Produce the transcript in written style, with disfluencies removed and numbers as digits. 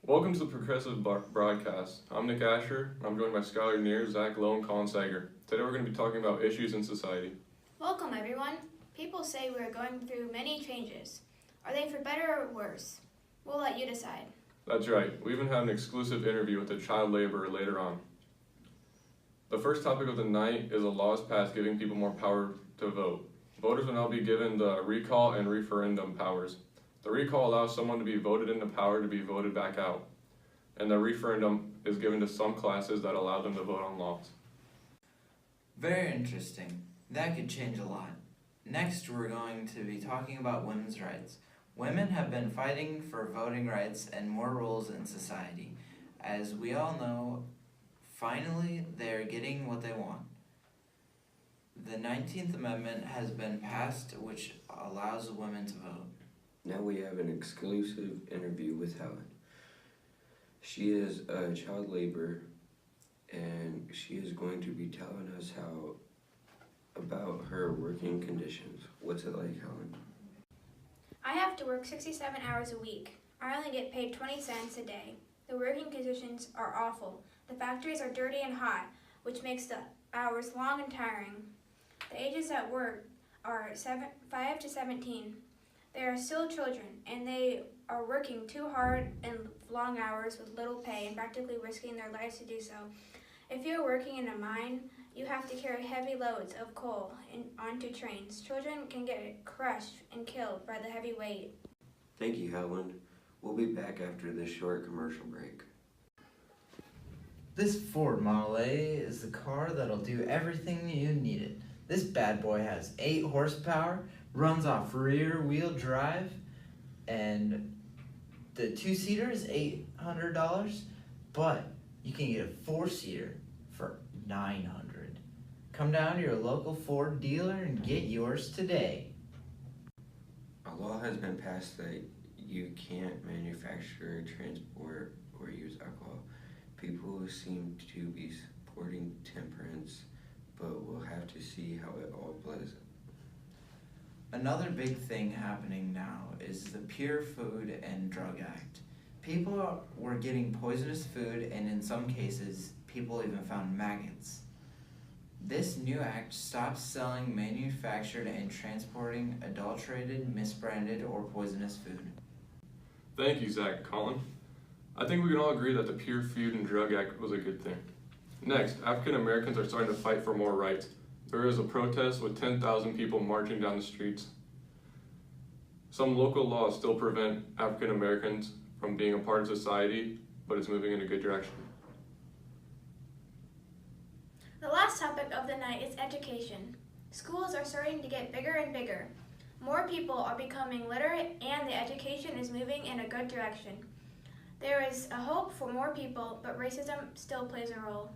Welcome to the Progressive Broadcast. I'm Nick Asher, and I'm joined by Skylar Neer, Zach Lowe, and Colin Sager. Today we're going to be talking about issues in society. Welcome, everyone. People say we're going through many changes. Are they for better or worse? We'll let you decide. That's right. We even have an exclusive interview with a child laborer later on. The first topic of the night is a law passed giving people more power to vote. Voters will now be given the recall and referendum powers. The recall allows someone to be voted into power to be voted back out, and the referendum is given to some classes that allow them to vote on laws. Very interesting. That could change a lot. Next, we're going to be talking about women's rights. Women have been fighting for voting rights and more roles in society. As we all know, finally they're getting what they want. The 19th Amendment has been passed, which allows women to vote. Now we have an exclusive interview with Helen. She is a child laborer, and she is going to be telling us about her working conditions. What's it like, Helen? I have to work 67 hours a week. I only get paid 20 cents a day. The working conditions are awful. The factories are dirty and hot, which makes the hours long and tiring. The ages at work are 5 to 17. They are still children, and they are working too hard and long hours with little pay and practically risking their lives to do so. If you're working in a mine, you have to carry heavy loads of coal onto trains. Children can get crushed and killed by the heavy weight. Thank you, Helen. We'll be back after this short commercial break. This Ford Model A is the car that'll do everything you need it. This bad boy has 8 horsepower, runs off rear wheel drive, and the 2-seater is $800, but you can get a 4-seater for $900. Come down to your local Ford dealer and get yours today. A law has been passed that you can't manufacture, transport, or use alcohol. People seem to be supporting temperance, but we'll have to see how it all plays. Another big thing happening now is the Pure Food and Drug Act. People were getting poisonous food, and in some cases, people even found maggots. This new act stops selling manufactured and transporting adulterated, misbranded, or poisonous food. Thank you, Zach and Colin. I think we can all agree that the Pure Food and Drug Act was a good thing. Next, African Americans are starting to fight for more rights. There is a protest with 10,000 people marching down the streets. Some local laws still prevent African Americans from being a part of society, but it's moving in a good direction. The last topic of the night is education. Schools are starting to get bigger and bigger. More people are becoming literate, and the education is moving in a good direction. There is a hope for more people, but racism still plays a role.